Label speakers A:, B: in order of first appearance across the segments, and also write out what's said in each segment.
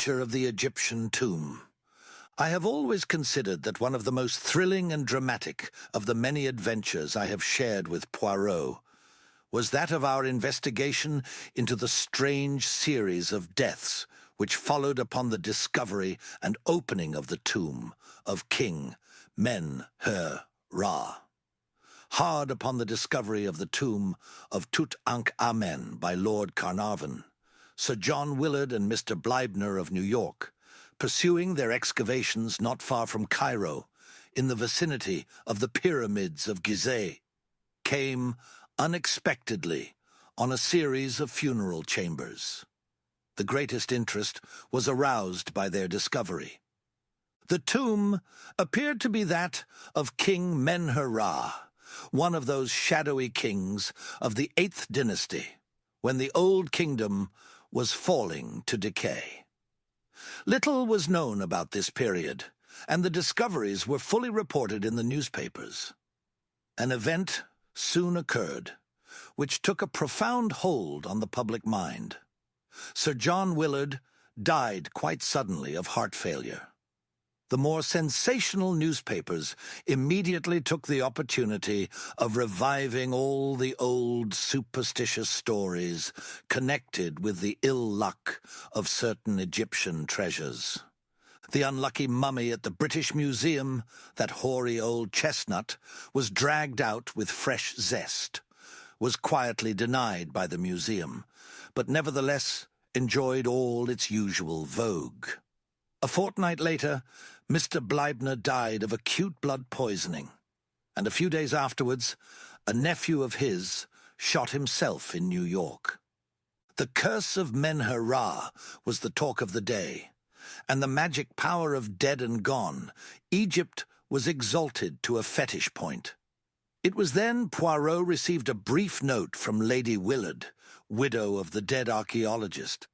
A: adventure of the Egyptian tomb. I have always considered that one of the most thrilling and dramatic of the many adventures I have shared with Poirot was that of our investigation into the strange series of deaths which followed upon the discovery and opening of the tomb of King Men-Her-Ra. Hard upon the discovery of the tomb of Tutankhamen by Lord Carnarvon, Sir John Willard and Mr. Bleibner of New York, pursuing their excavations not far from Cairo, in the vicinity of the pyramids of Gizeh, came unexpectedly on a series of funeral chambers. The greatest interest was aroused by their discovery. The tomb appeared to be that of King Men-Her-Ra, one of those shadowy kings of the 8th dynasty, when the old kingdom was falling to decay. Little was known about this period, and the discoveries were fully reported in the newspapers. An event soon occurred, which took a profound hold on the public mind. Sir John Willard died quite suddenly of heart failure. The more sensational newspapers immediately took the opportunity of reviving all the old superstitious stories connected with the ill luck of certain Egyptian treasures. The unlucky mummy at the British Museum, that hoary old chestnut, was dragged out with fresh zest, was quietly denied by the museum, but nevertheless enjoyed all its usual vogue. A fortnight later, Mr. Bleibner died of acute blood poisoning, and a few days afterwards, a nephew of his shot himself in New York. The curse of Men-Her-Ra was the talk of the day, and the magic power of dead and gone, Egypt was exalted to a fetish point. It was then Poirot received a brief note from Lady Willard, widow of the dead archaeologist,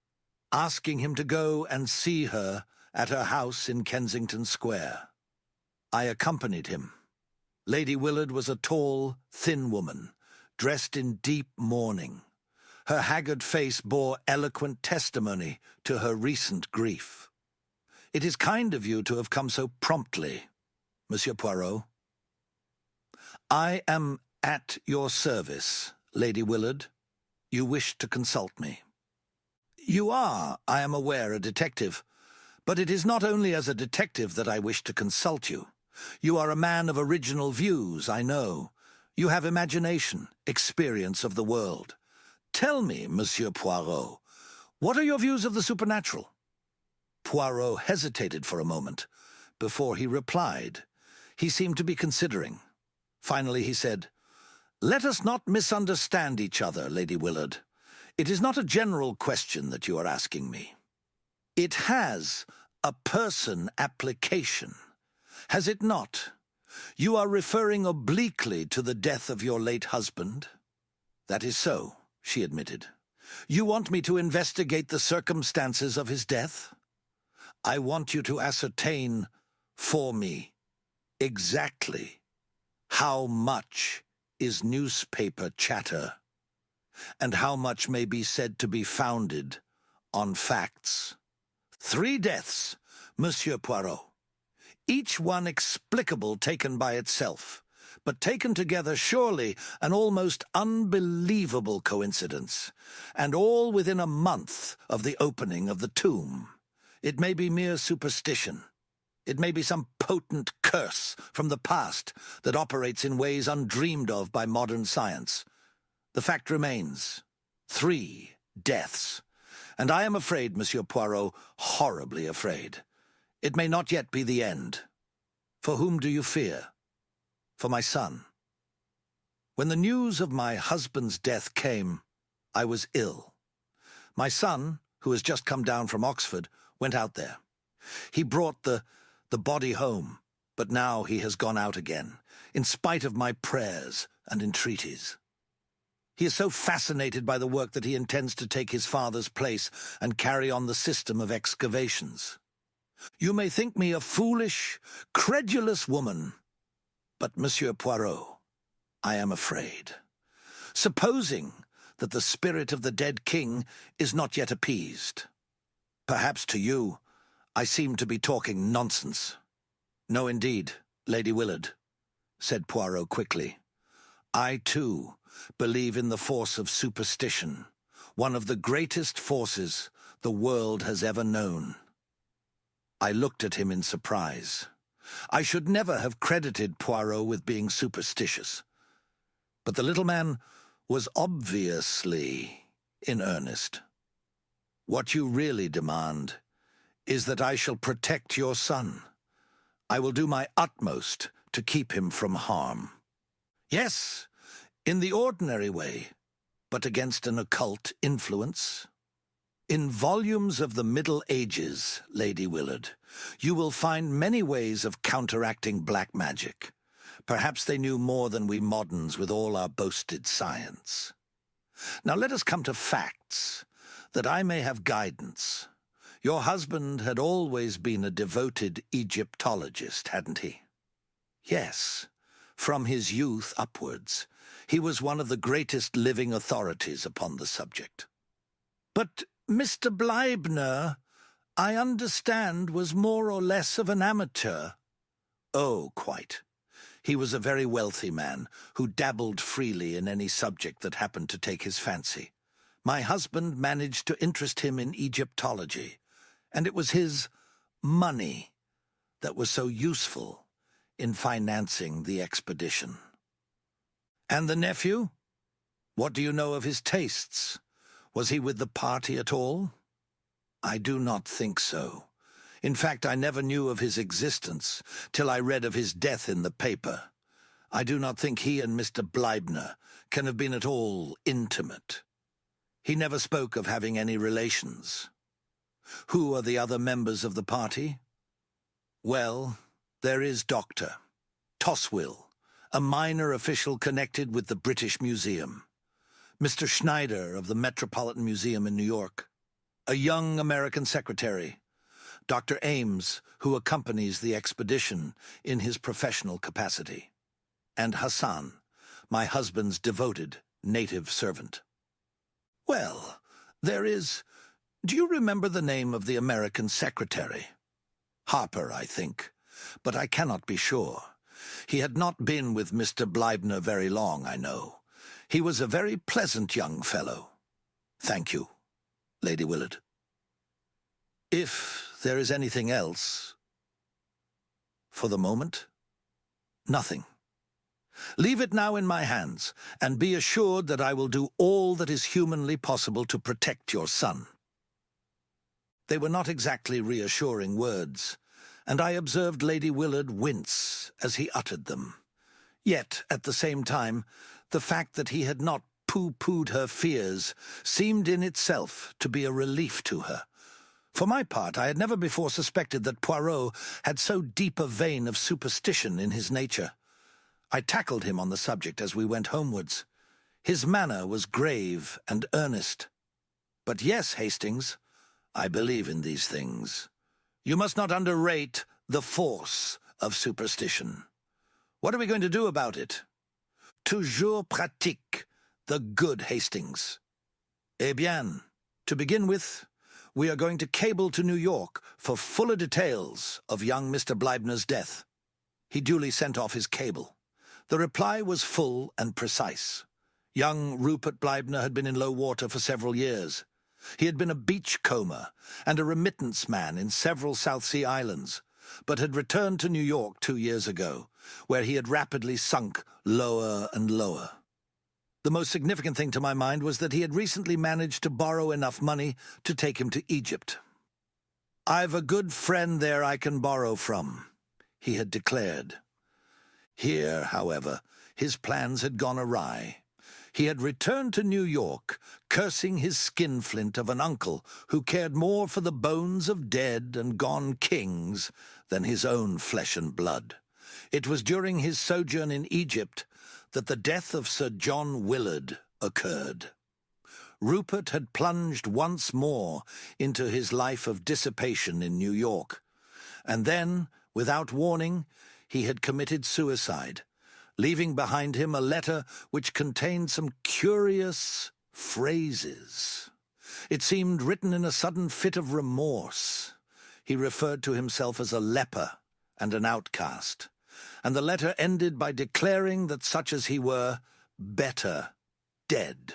A: asking him to go and see her at her house in Kensington Square. I accompanied him. Lady Willard was a tall, thin woman, dressed in deep mourning. Her haggard face bore eloquent testimony to her recent grief. "It is kind of you to have come so promptly, Monsieur Poirot." "I am at your service, Lady Willard. You wished to consult me." "You are, I am aware, a detective. But it is not only as a detective that I wish to consult you. You are a man of original views, I know. You have imagination, experience of the world. Tell me, Monsieur Poirot, what are your views of the supernatural?" Poirot hesitated for a moment before he replied. He seemed to be considering. Finally he said, "Let us not misunderstand each other, Lady Willard. It is not a general question that you are asking me. It has a person application, has it not? You are referring obliquely to the death of your late husband?" "That is so," she admitted. "You want me to investigate the circumstances of his death?" "I want you to ascertain for me exactly how much is newspaper chatter, and how much may be said to be founded on facts. 3 deaths, Monsieur Poirot, each one explicable taken by itself, but taken together surely an almost unbelievable coincidence, and all within a month of the opening of the tomb. It may be mere superstition. It may be some potent curse from the past that operates in ways undreamed of by modern science. The fact remains, 3 deaths. And I am afraid, Monsieur Poirot, horribly afraid. It may not yet be the end. For whom do you fear? For my son. When the news of my husband's death came, I was ill. My son, who has just come down from Oxford, went out there. He brought the body home, but now he has gone out again, in spite of my prayers and entreaties. He is so fascinated by the work that he intends to take his father's place and carry on the system of excavations. You may think me a foolish, credulous woman, but, Monsieur Poirot, I am afraid. Supposing that the spirit of the dead king is not yet appeased. Perhaps to you, I seem to be talking nonsense. No, indeed, Lady Willard, said Poirot quickly. I, too, believe in the force of superstition, one of the greatest forces the world has ever known. I looked at him in surprise. I should never have credited Poirot with being superstitious. But the little man was obviously in earnest. What you really demand is that I shall protect your son. I will do my utmost to keep him from harm. Yes, in the ordinary way, but against an occult influence. In volumes of the Middle Ages, Lady Willard, you will find many ways of counteracting black magic. Perhaps they knew more than we moderns with all our boasted science. Now let us come to facts, that I may have guidance. Your husband had always been a devoted Egyptologist, hadn't he? Yes, from his youth upwards, he was one of the greatest living authorities upon the subject. But Mr. Bleibner, I understand, was more or less of an amateur. Oh, quite. He was a very wealthy man who dabbled freely in any subject that happened to take his fancy. My husband managed to interest him in Egyptology, and it was his money that was so useful in financing the expedition. And the nephew? What do you know of his tastes? Was he with the party at all? I do not think so. In fact, I never knew of his existence till I read of his death in the paper. I do not think he and Mr. Bleibner can have been at all intimate. He never spoke of having any relations. Who are the other members of the party? Well, there is Dr. Toswill, a minor official connected with the British Museum. Mr. Schneider of the Metropolitan Museum in New York. A young American secretary, Dr. Ames, who accompanies the expedition in his professional capacity. And Hassan, my husband's devoted native servant. Well, there is... Do you remember the name of the American secretary? Harper, I think, but I cannot be sure. He had not been with Mr. Bleibner very long, I know. He was a very pleasant young fellow. Thank you, Lady Willard. If there is anything else... For the moment, nothing. Leave it now in my hands, and be assured that I will do all that is humanly possible to protect your son. They were not exactly reassuring words, and I observed Lady Willard wince as he uttered them. Yet, at the same time, the fact that he had not pooh-poohed her fears seemed in itself to be a relief to her. For my part, I had never before suspected that Poirot had so deep a vein of superstition in his nature. I tackled him on the subject as we went homewards. His manner was grave and earnest. But yes, Hastings, I believe in these things. You must not underrate the force of superstition. What are we going to do about it? Toujours pratique, the good Hastings. Eh bien, to begin with, we are going to cable to New York for fuller details of young Mr. Bleibner's death. He duly sent off his cable. The reply was full and precise. Young Rupert Bleibner had been in low water for several years. He had been a beachcomber and a remittance man in several South Sea islands, but had returned to New York 2 years ago, where he had rapidly sunk lower and lower. The most significant thing to my mind was that he had recently managed to borrow enough money to take him to Egypt. "I've a good friend there I can borrow from," he had declared. Here, however, his plans had gone awry. He had returned to New York, cursing his skinflint of an uncle who cared more for the bones of dead and gone kings than his own flesh and blood. It was during his sojourn in Egypt that the death of Sir John Willard occurred. Rupert had plunged once more into his life of dissipation in New York, and then, without warning, he had committed suicide, leaving behind him a letter which contained some curious phrases. It seemed written in a sudden fit of remorse. he referred to himself as a leper and an outcast, and the letter ended by declaring that such as he were better dead.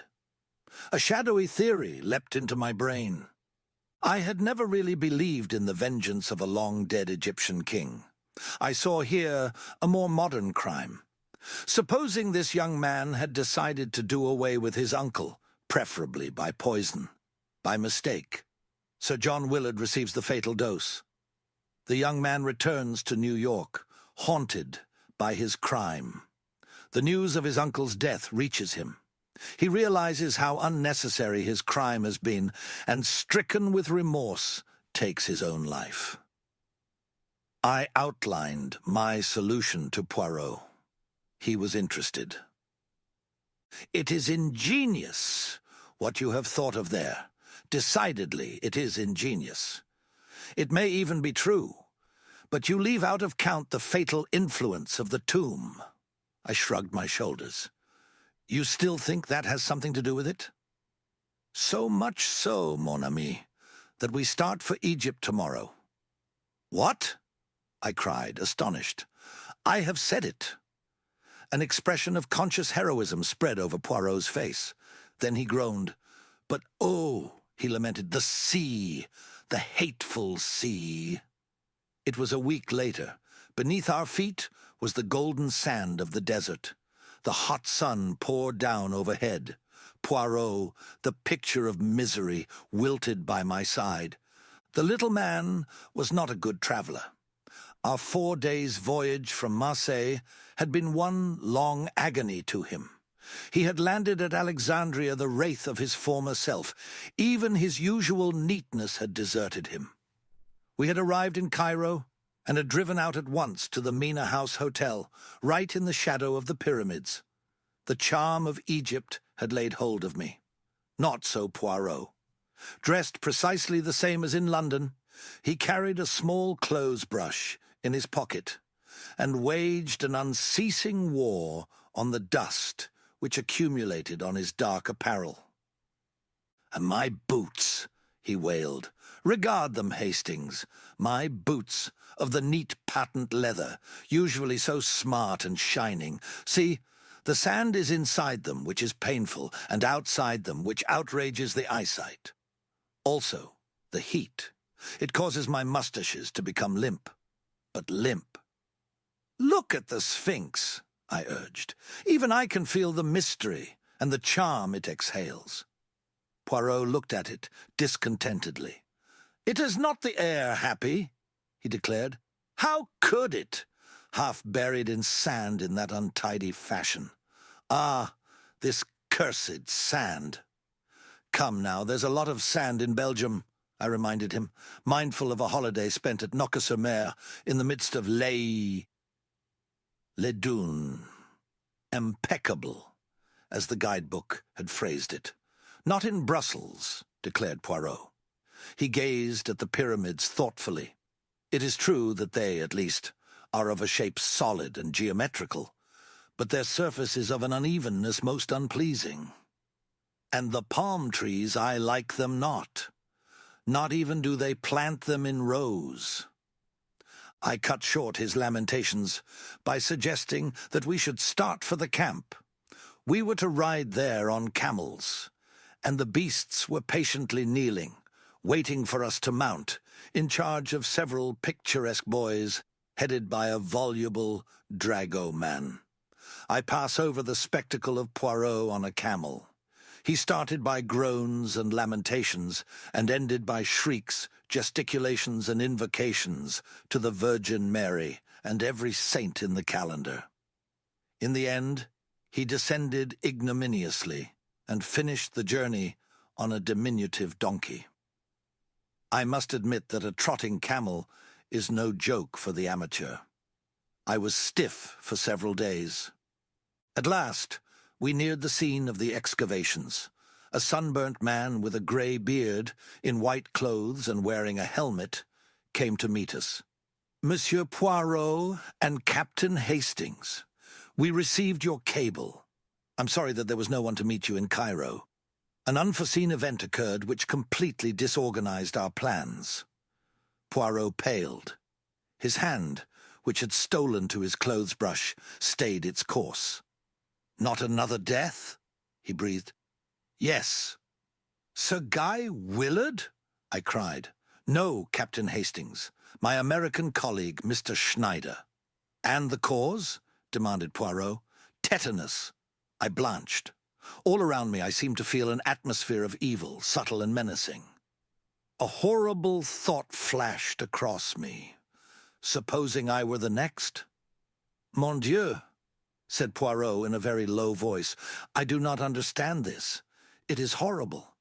A: A shadowy theory leapt into my brain. I had never really believed in the vengeance of a long-dead Egyptian king. I saw here a more modern crime. Supposing this young man had decided to do away with his uncle, preferably by poison, by mistake. Sir John Willard receives the fatal dose. The young man returns to New York, haunted by his crime. The news of his uncle's death reaches him. He realizes how unnecessary his crime has been, and stricken with remorse, takes his own life. I outlined my solution to Poirot. He was interested. "It is ingenious, what you have thought of there. Decidedly, it is ingenious. It may even be true, but you leave out of count the fatal influence of the tomb." I shrugged my shoulders. "You still think that has something to do with it?" "So much so, mon ami, that we start for Egypt tomorrow." "What?" I cried, astonished. "I have said it." An expression of conscious heroism spread over Poirot's face. Then he groaned. "But oh," he lamented, "the sea, the hateful sea." It was a week later. Beneath our feet was the golden sand of the desert. The hot sun poured down overhead. Poirot, the picture of misery, wilted by my side. The little man was not a good traveller. Our 4 days' voyage from Marseille had been one long agony to him. He had landed at Alexandria the wraith of his former self. Even his usual neatness had deserted him. We had arrived in Cairo and had driven out at once to the Mina House Hotel, right in the shadow of the pyramids. The charm of Egypt had laid hold of me. Not so Poirot. Dressed precisely the same as in London, he carried a small clothes brush in his pocket and waged an unceasing war on the dust which accumulated on his dark apparel. "And my boots," he wailed. "Regard them, Hastings. My boots of the neat patent leather, usually so smart and shining. See, the sand is inside them, which is painful, and outside them, which outrages the eyesight. Also, the heat. It causes my mustaches to become limp. But limp. Look at the Sphinx," I urged. "Even I can feel the mystery and the charm it exhales." Poirot looked at it discontentedly. "It is not the air, Happy," he declared. "How could it, half buried in sand in that untidy fashion? Ah, this cursed sand." "Come now, there's a lot of sand in Belgium," I reminded him, mindful of a holiday spent at Nocques-sur-Mer in the midst of Les Dunes. Impeccable, as the guidebook had phrased it. "Not in Brussels," declared Poirot. He gazed at the pyramids thoughtfully. "It is true that they, at least, are of a shape solid and geometrical, but their surface is of an unevenness most unpleasing. And the palm trees, I like them not. Not even do they plant them in rows." I cut short his lamentations by suggesting that we should start for the camp. We were to ride there on camels, and the beasts were patiently kneeling, waiting for us to mount, in charge of several picturesque boys, headed by a voluble dragoman. I pass over the spectacle of Poirot on a camel. He started by groans and lamentations, and ended by shrieks, gesticulations, and invocations to the Virgin Mary and every saint in the calendar. In the end, he descended ignominiously and finished the journey on a diminutive donkey. I must admit that a trotting camel is no joke for the amateur. I was stiff for several days. At last, we neared the scene of the excavations. A sunburnt man with a grey beard, in white clothes and wearing a helmet, came to meet us. "Monsieur Poirot and Captain Hastings, we received your cable. I'm sorry that there was no one to meet you in Cairo. An unforeseen event occurred which completely disorganized our plans." Poirot paled. His hand, which had stolen to his clothes brush, stayed its course. "Not another death?" he breathed. "Yes." "Sir Guy Willard?" I cried. "No, Captain Hastings. My American colleague, Mr. Schneider." "And the cause?" demanded Poirot. "Tetanus." I blanched. All around me I seemed to feel an atmosphere of evil, subtle and menacing. A horrible thought flashed across me. Supposing I were the next? "Mon Dieu," said Poirot in a very low voice, "I do not understand this. It is horrible.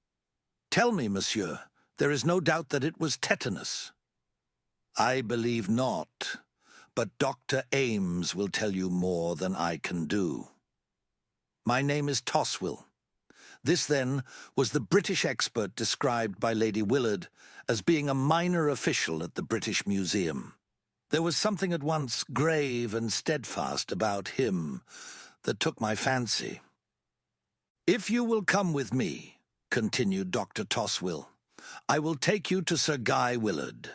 A: Tell me, monsieur, there is no doubt that it was tetanus." "I believe not, but Dr. Ames will tell you more than I can do." "My name is Toswell." This, then, was the British expert described by Lady Willard as being a minor official at the British Museum. There was something at once grave and steadfast about him that took my fancy. "If you will come with me," continued Dr. Toswell, "I will take you to Sir Guy Willard.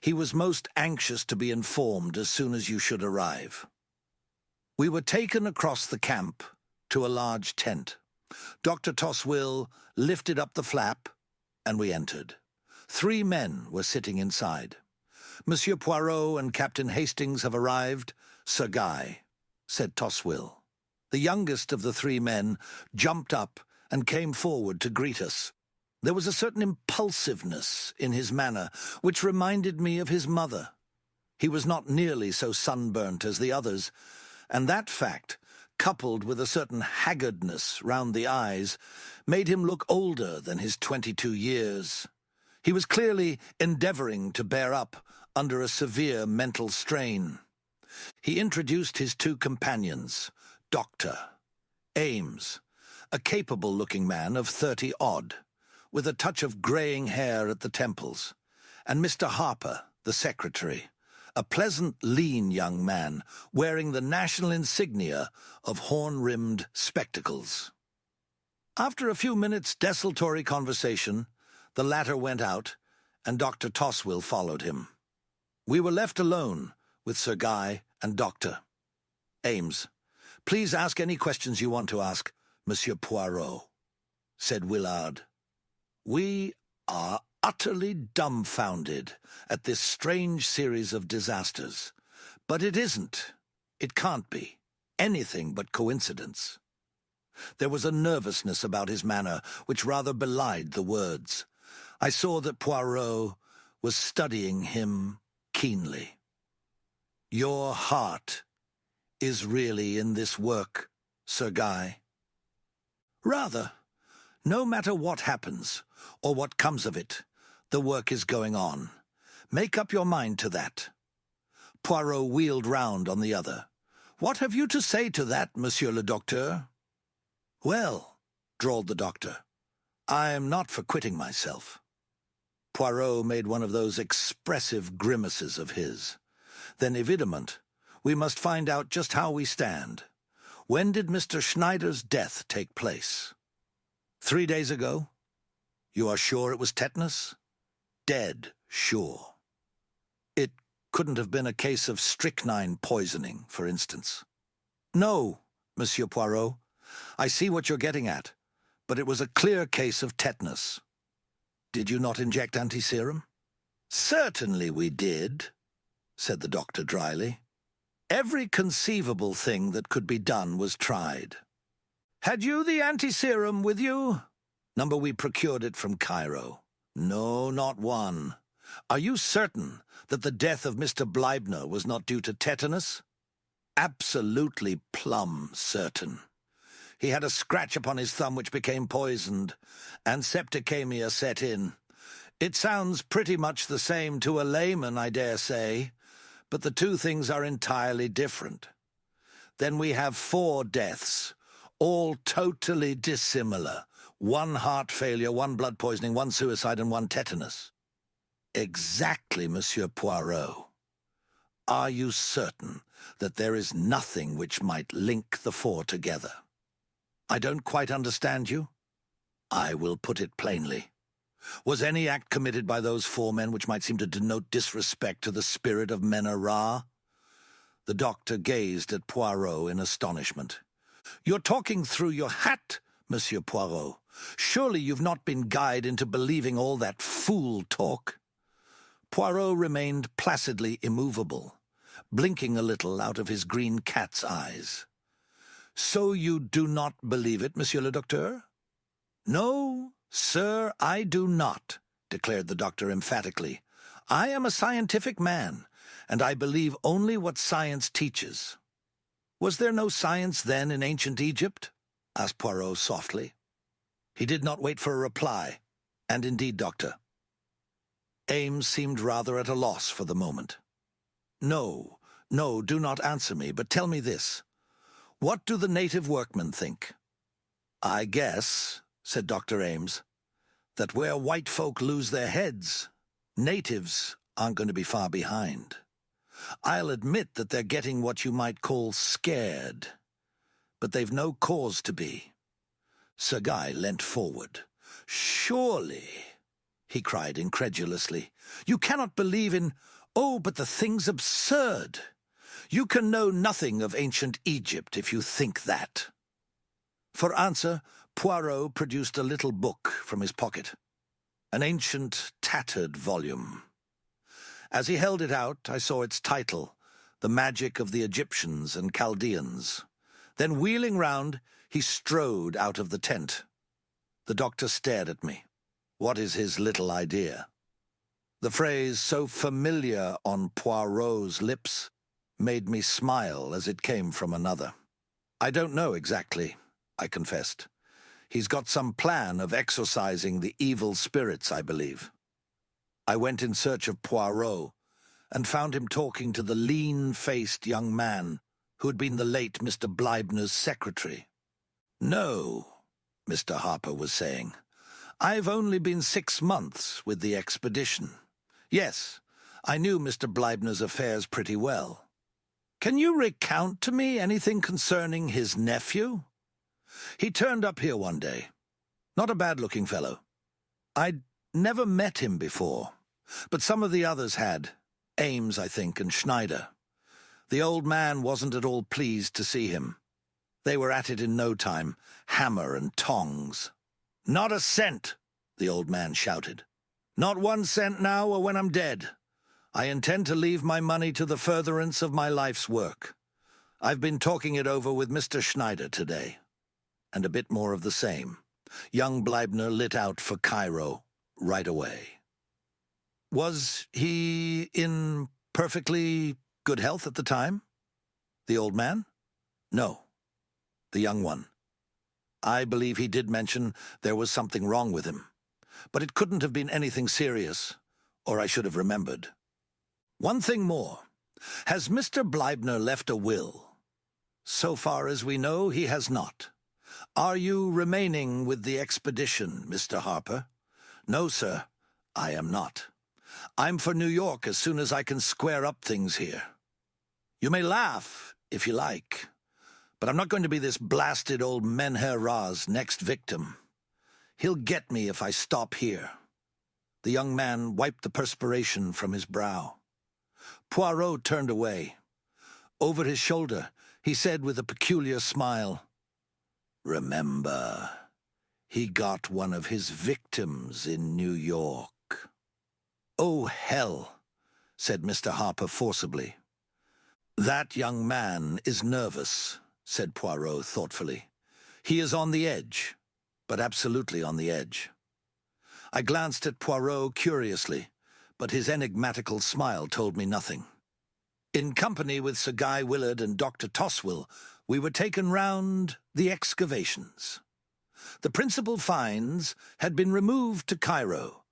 A: He was most anxious to be informed as soon as you should arrive." We were taken across the camp to a large tent. Dr. Toswell lifted up the flap, and we entered. 3 men were sitting inside. "Monsieur Poirot and Captain Hastings have arrived, Sir Guy," said Toswell. The youngest of the 3 men jumped up and came forward to greet us. There was a certain impulsiveness in his manner which reminded me of his mother. He was not nearly so sunburnt as the others, and that fact, coupled with a certain haggardness round the eyes, made him look older than his 22 years. He was clearly endeavouring to bear up under a severe mental strain. He introduced his 2 companions, Dr. Ames, a capable-looking man of 30-odd, with a touch of greying hair at the temples, and Mr. Harper, the secretary, a pleasant, lean young man wearing the national insignia of horn-rimmed spectacles. After a few minutes' desultory conversation, the latter went out, and Dr. Toswell followed him. We were left alone with Sir Guy and Dr. Ames. "Please ask any questions you want to ask, Monsieur Poirot," said Willard. "We are utterly dumbfounded at this strange series of disasters. But it isn't, it can't be, anything but coincidence." There was a nervousness about his manner which rather belied the words. I saw that Poirot was studying him keenly. "Your heart is really in this work, Sir Guy?" "Rather. No matter what happens, or what comes of it, the work is going on. Make up your mind to that." Poirot wheeled round on the other. "What have you to say to that, Monsieur le Docteur?" "Well," drawled the doctor, "I am not for quitting myself." Poirot made one of those expressive grimaces of his. "Then, evidement, we must find out just how we stand. When did Mr. Schneider's death take place?" 3 days ago. "You are sure it was tetanus?" "Dead sure." "It couldn't have been a case of strychnine poisoning, for instance?" "No, Monsieur Poirot. I see what you're getting at, but it was a clear case of tetanus." "Did you not inject anti-serum?" "Certainly we did," said the doctor dryly. "Every conceivable thing that could be done was tried." "Had you the anti-serum with you?" "Number, we procured it from Cairo." "No, not one." "Are you certain that the death of Mr. Bleibner was not due to tetanus?" "Absolutely plumb certain. He had a scratch upon his thumb which became poisoned, and septicemia set in. It sounds pretty much the same to a layman, I dare say, but the 2 things are entirely different. Then we have 4 deaths, all totally dissimilar. 1 heart failure, 1 blood poisoning, 1 suicide, and 1 tetanus." "Exactly, Monsieur Poirot. Are you certain that there is nothing which might link the 4 together?" "I don't quite understand you." "I will put it plainly. Was any act committed by those four men which might seem to denote disrespect to the spirit of Men-a-Ra? The doctor gazed at Poirot in astonishment. "You're talking through your hat, Monsieur Poirot. Surely you've not been guyed into believing all that fool talk." Poirot remained placidly immovable, blinking a little out of his green cat's eyes. "So you do not believe it, Monsieur le Docteur?" "No, sir, I do not," declared the doctor emphatically. "I am a scientific man, and I believe only what science teaches." "Was there no science, then, in ancient Egypt?" asked Poirot softly. He did not wait for a reply, and indeed, doctor. Ames seemed rather at a loss for the moment. No, do not answer me, but tell me this. What do the native workmen think?" "I guess," said Dr. Ames, "that where white folk lose their heads, natives aren't going to be far behind. I'll admit that they're getting what you might call scared, but they've no cause to be." Sir Guy leant forward. "Surely," he cried incredulously, "you cannot believe in— Oh, but the thing's absurd. You can know nothing of ancient Egypt if you think that." For answer, Poirot produced a little book from his pocket, an ancient, tattered volume. As he held it out, I saw its title, The Magic of the Egyptians and Chaldeans. Then, wheeling round, he strode out of the tent. The doctor stared at me. What is his little idea? The phrase, so familiar on Poirot's lips, made me smile as it came from another. "I don't know exactly," I confessed. "He's got some plan of exorcising the evil spirits, I believe." I went in search of Poirot and found him talking to the lean-faced young man who had been the late Mr. Bleibner's secretary. "No," Mr. Harper was saying. "I've only been 6 months with the expedition. Yes, I knew Mr. Bleibner's affairs pretty well. Can you recount to me anything concerning his nephew? He turned up here one day. Not a bad-looking fellow. I'd never met him before, but some of the others had. Ames, I think, and Schneider. The old man wasn't at all pleased to see him. They were at it in no time, hammer and tongs. 'Not a cent,' the old man shouted. 'Not 1 cent now or when I'm dead. I intend to leave my money to the furtherance of my life's work. I've been talking it over with Mr. Schneider today.' And a bit more of the same. Young Bleibner lit out for Cairo right away." "Was he in perfectly good health at the time? The old man?" "No. The young one. I believe he did mention there was something wrong with him. But it couldn't have been anything serious, or I should have remembered. One thing more. Has Mr. Bleibner left a will?" "So far as we know, he has not." "Are you remaining with the expedition, Mr. Harper?" "No, sir, I am not. I'm for New York as soon as I can square up things here. You may laugh, if you like, but I'm not going to be this blasted old Men-a-Ra's next victim. He'll get me if I stop here." The young man wiped the perspiration from his brow. Poirot turned away. Over his shoulder, he said with a peculiar smile, "Remember, he got one of his victims in New York." "Oh, hell," said Mr. Harper forcibly. "That young man is nervous," said Poirot thoughtfully. "He is on the edge, but absolutely on the edge." I glanced at Poirot curiously, but his enigmatical smile told me nothing. In company with Sir Guy Willard and Dr. Toswell, we were taken round the excavations. The principal finds had been removed to Cairo,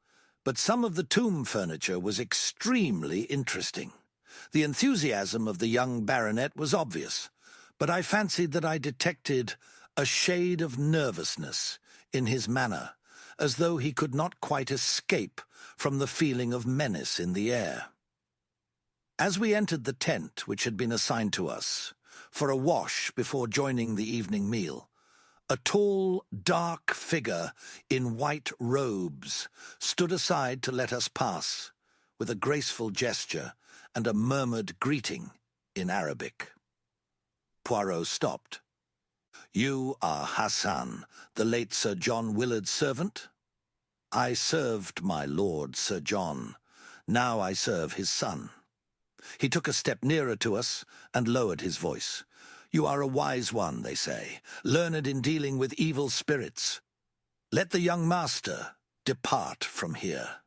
A: but some of the tomb furniture was extremely interesting. The enthusiasm of the young baronet was obvious, but I fancied that I detected a shade of nervousness in his manner, as though he could not quite escape from the feeling of menace in the air. As we entered the tent which had been assigned to us, for a wash before joining the evening meal, A tall, dark figure in white robes stood aside to let us pass, with a graceful gesture and a murmured greeting in Arabic. Poirot stopped. "You are Hassan, the late Sir John Willard's servant?" "I served my lord, Sir John. Now I serve his son." He took a step nearer to us and lowered his voice. "You are a wise one, they say, learned in dealing with evil spirits. Let the young master depart from here.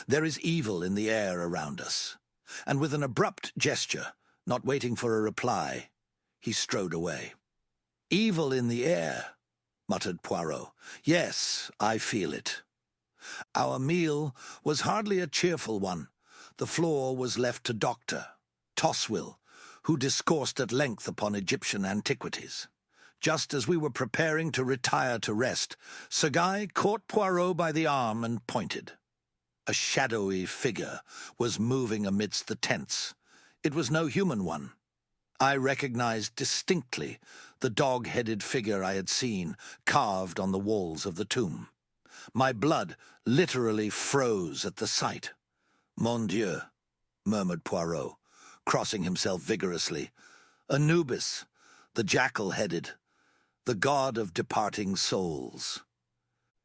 A: There is evil in the air around us." And with an abrupt gesture, not waiting for a reply, he strode away. "Evil in the air," muttered Poirot. "Yes, I feel it." Our meal was hardly a cheerful one. The floor was left to Dr. Toswell, who discoursed at length upon Egyptian antiquities. Just as we were preparing to retire to rest, Sir Guy caught Poirot by the arm and pointed. A shadowy figure was moving amidst the tents. It was no human one. I recognized distinctly the dog-headed figure I had seen carved on the walls of the tomb. My blood literally froze at the sight. "Mon Dieu," murmured Poirot, crossing himself vigorously. "Anubis, the jackal-headed, the god of departing souls."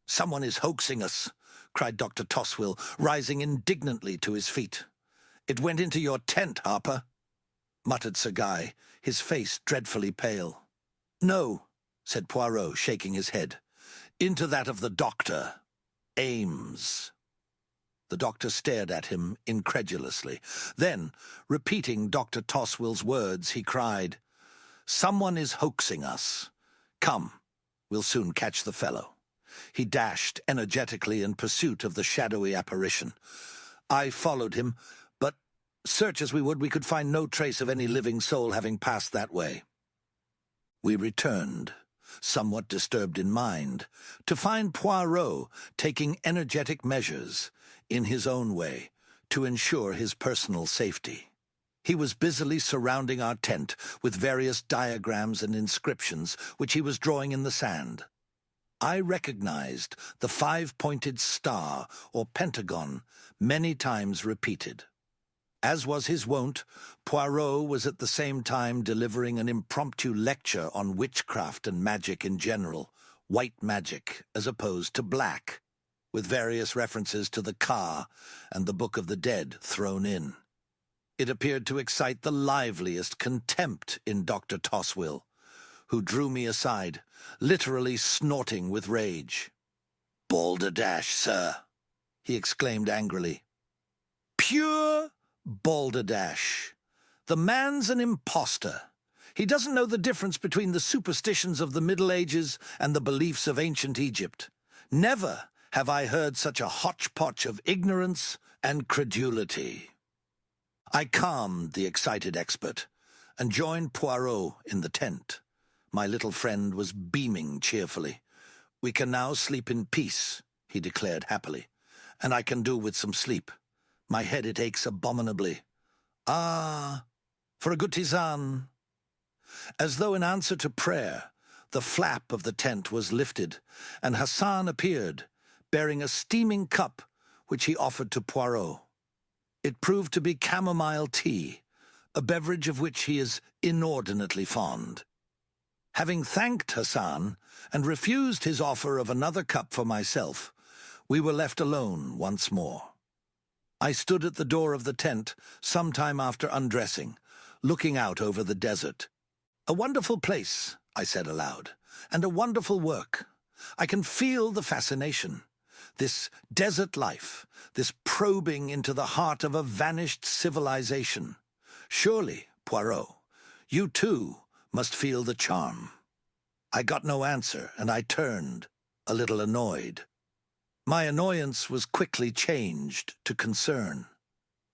A: "Someone is hoaxing us," cried Dr. Toswell, rising indignantly to his feet. "It went into your tent, Harper," muttered Sir Guy, his face dreadfully pale. "No," said Poirot, shaking his head. "Into that of the doctor, Ames." The doctor stared at him incredulously. Then, repeating Dr. Toswell's words, he cried, "Someone is hoaxing us. Come, we'll soon catch the fellow." He dashed energetically in pursuit of the shadowy apparition. I followed him, but search as we would, we could find no trace of any living soul having passed that way. We returned, somewhat disturbed in mind, to find Poirot taking energetic measures, in his own way, to ensure his personal safety. He was busily surrounding our tent with various diagrams and inscriptions which he was drawing in the sand. I recognized the five-pointed star, or pentagon, many times repeated. As was his wont, Poirot was at the same time delivering an impromptu lecture on witchcraft and magic in general, white magic as opposed to black, with various references to the Ka and the Book of the Dead thrown in. It appeared to excite the liveliest contempt in Dr. Toswell, who drew me aside, literally snorting with rage. "Balderdash, sir," he exclaimed angrily. "Pure balderdash. The man's an impostor. He doesn't know the difference between the superstitions of the Middle Ages and the beliefs of ancient Egypt. Never have I heard such a hodgepodge of ignorance and credulity." I calmed the excited expert and joined Poirot in the tent. My little friend was beaming cheerfully. "We can now sleep in peace," he declared happily, "and I can do with some sleep. My head, it aches abominably. Ah, for a good tisane." As though in answer to prayer, the flap of the tent was lifted, and Hassan appeared, bearing a steaming cup which he offered to Poirot. It proved to be chamomile tea, a beverage of which he is inordinately fond. Having thanked Hassan and refused his offer of another cup for myself, we were left alone once more. I stood at the door of the tent some time after undressing, looking out over the desert. "A wonderful place," I said aloud, "and a wonderful work. I can feel the fascination. This desert life, this probing into the heart of a vanished civilization. Surely, Poirot, you too must feel the charm." I got no answer, and I turned, a little annoyed. My annoyance was quickly changed to concern.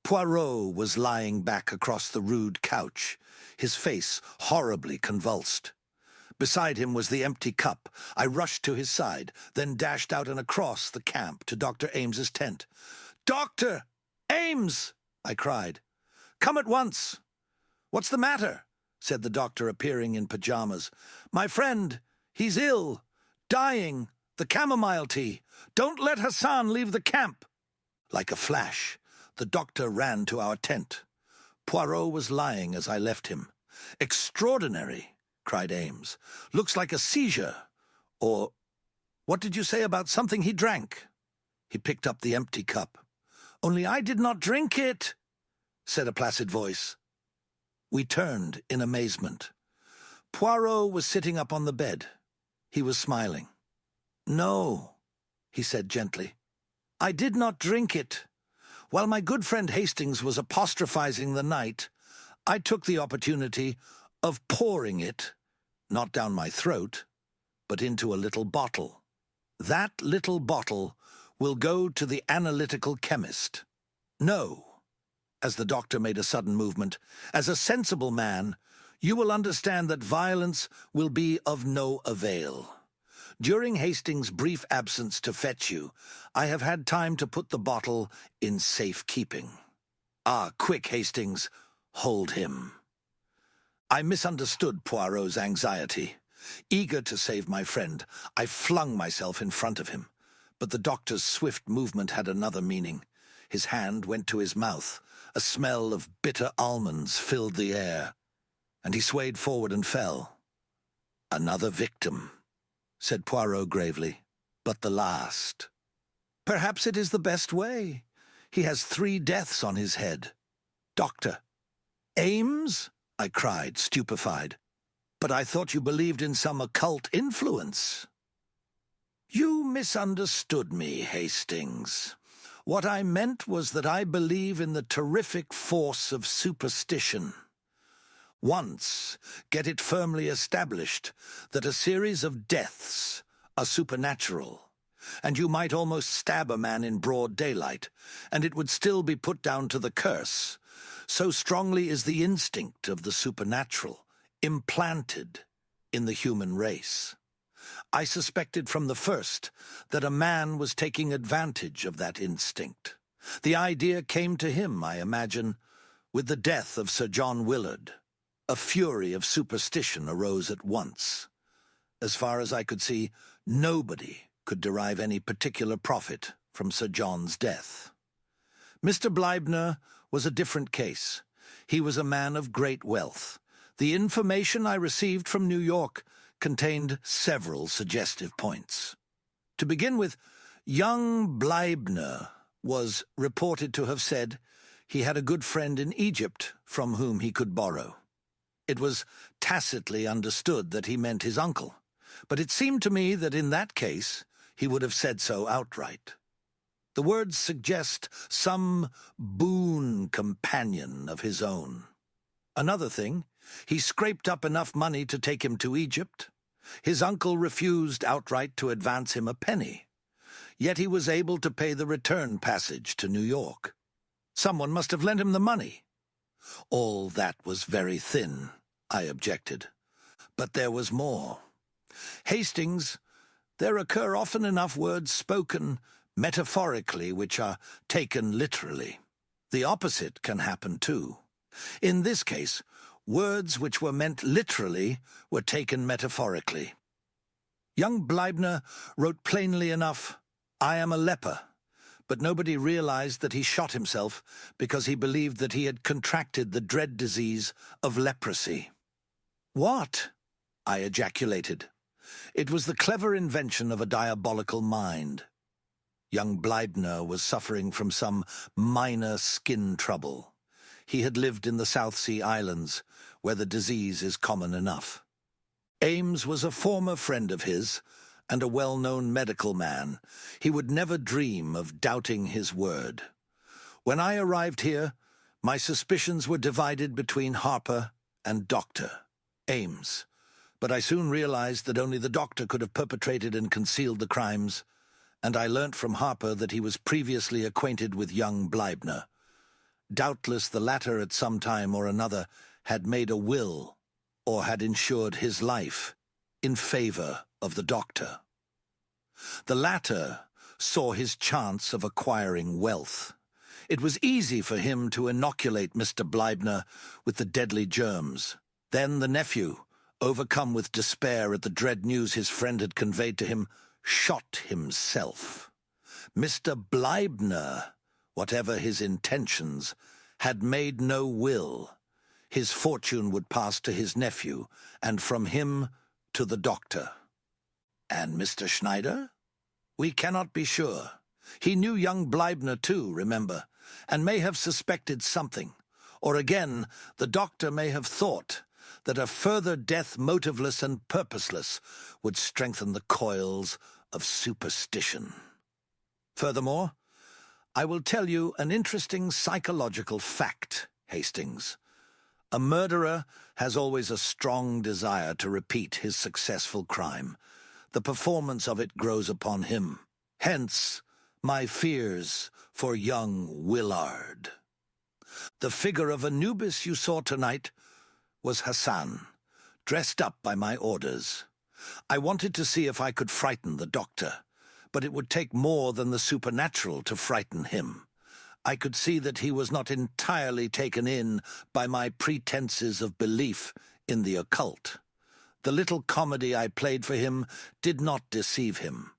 A: Poirot was lying back across the rude couch, his face horribly convulsed. Beside him was the empty cup. I rushed to his side, then dashed out and across the camp to Dr. Ames's tent. "Dr. Ames!" I cried. "Come at once!" "What's the matter?" said the doctor, appearing in pajamas. "My friend, He's ill, dying, the chamomile tea. Don't let Hassan leave the camp. Like a flash, the doctor ran to our tent. Poirot was lying as I left him. Extraordinary, cried Ames. Looks like a seizure. Or, what did you say about something he drank? He picked up the empty cup. Only I did not drink it, said a placid voice. We turned in amazement. Poirot was sitting up on the bed. He was smiling. No, he said gently. I did not drink it. While my good friend Hastings was apostrophizing the night, I took the opportunity of pouring it, not down my throat, but into a little bottle. That little bottle will go to the analytical chemist. No, as the doctor made a sudden movement, as a sensible man, you will understand that violence will be of no avail. During Hastings' brief absence to fetch you, I have had time to put the bottle in safekeeping. Ah, quick, Hastings, hold him. I misunderstood Poirot's anxiety. Eager to save my friend, I flung myself in front of him. But the doctor's swift movement had another meaning. His hand went to his mouth. A smell of bitter almonds filled the air, and he swayed forward and fell. Another victim, said Poirot gravely, but the last. Perhaps it is the best way. He has 3 deaths on his head. Doctor. Ames? I cried, stupefied. But I thought you believed in some occult influence. You misunderstood me, Hastings. What I meant was that I believe in the terrific force of superstition. Once get it firmly established that a series of deaths are supernatural, and you might almost stab a man in broad daylight, and it would still be put down to the curse. So strongly is the instinct of the supernatural implanted in the human race. I suspected from the first that a man was taking advantage of that instinct. The idea came to him, I imagine, with the death of Sir John Willard. A fury of superstition arose at once. As far as I could see, nobody could derive any particular profit from Sir John's death. Mr. Bleibner was a different case. He was a man of great wealth. The information I received from New York contained several suggestive points. To begin with, young Bleibner was reported to have said he had a good friend in Egypt from whom he could borrow. It was tacitly understood that he meant his uncle, but it seemed to me that in that case he would have said so outright. The words suggest some boon companion of his own. Another thing, he scraped up enough money to take him to Egypt. His uncle refused outright to advance him a penny, yet he was able to pay the return passage to New York. Someone must have lent him the money. All that was very thin, I objected. But there was more. Hastings, there occur often enough words spoken metaphorically which are taken literally. The opposite can happen too. In this case, words which were meant literally were taken metaphorically. Young Bleibner wrote plainly enough, "I am a leper," but nobody realized that he shot himself because he believed that he had contracted the dread disease of leprosy. "What?" I ejaculated. It was the clever invention of a diabolical mind. Young Bleibner was suffering from some minor skin trouble. He had lived in the South Sea Islands, where the disease is common enough. Ames was a former friend of his, and a well-known medical man. He would never dream of doubting his word. When I arrived here, my suspicions were divided between Harper and Dr. Ames, but I soon realized that only the doctor could have perpetrated and concealed the crimes, and I learnt from Harper that he was previously acquainted with young Bleibner. Doubtless the latter at some time or another had made a will or had insured his life in favor of the doctor. The latter saw his chance of acquiring wealth. It was easy for him to inoculate Mr. Bleibner with the deadly germs. Then the nephew, overcome with despair at the dread news his friend had conveyed to him, shot himself. Mr. Bleibner, whatever his intentions, had made no will. His fortune would pass to his nephew, and from him to the doctor. And Mr. Schneider? We cannot be sure. He knew young Bleibner too, remember, and may have suspected something. Or again, the doctor may have thought that a further death, motiveless and purposeless, would strengthen the coils of superstition. Furthermore, I will tell you an interesting psychological fact, Hastings. A murderer has always a strong desire to repeat his successful crime. The performance of it grows upon him. Hence, my fears for young Willard. The figure of Anubis you saw tonight was Hassan, dressed up by my orders. I wanted to see if I could frighten the doctor, but it would take more than the supernatural to frighten him. I could see that he was not entirely taken in by my pretenses of belief in the occult. The little comedy I played for him did not deceive him.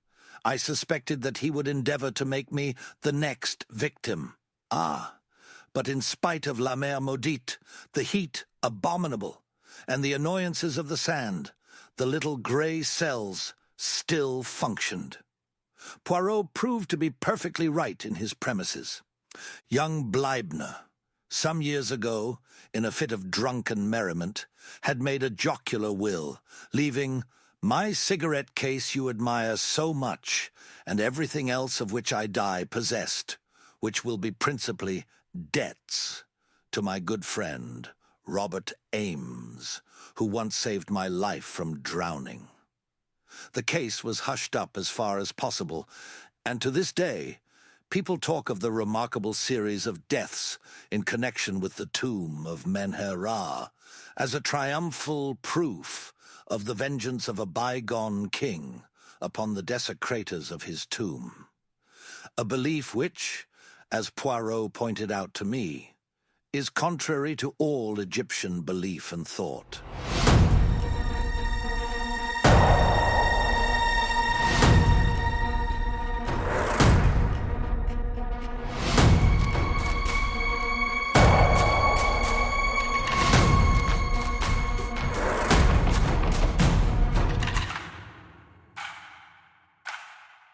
A: I suspected that he would endeavor to make me the next victim. But in spite of la mer maudite, the heat abominable, and the annoyances of the sand, the little grey cells still functioned. Poirot proved to be perfectly right in his premises. Young Bleibner, some years ago, in a fit of drunken merriment, had made a jocular will, leaving my cigarette case you admire so much, and everything else of which I die possessed, which will be principally debts, to my good friend, Robert Ames, who once saved my life from drowning. The case was hushed up as far as possible, and to this day, people talk of the remarkable series of deaths in connection with the tomb of Menher-Ra as a triumphal proof of the vengeance of a bygone king upon the desecrators of his tomb. A belief which, as Poirot pointed out to me, is contrary to all Egyptian belief and thought.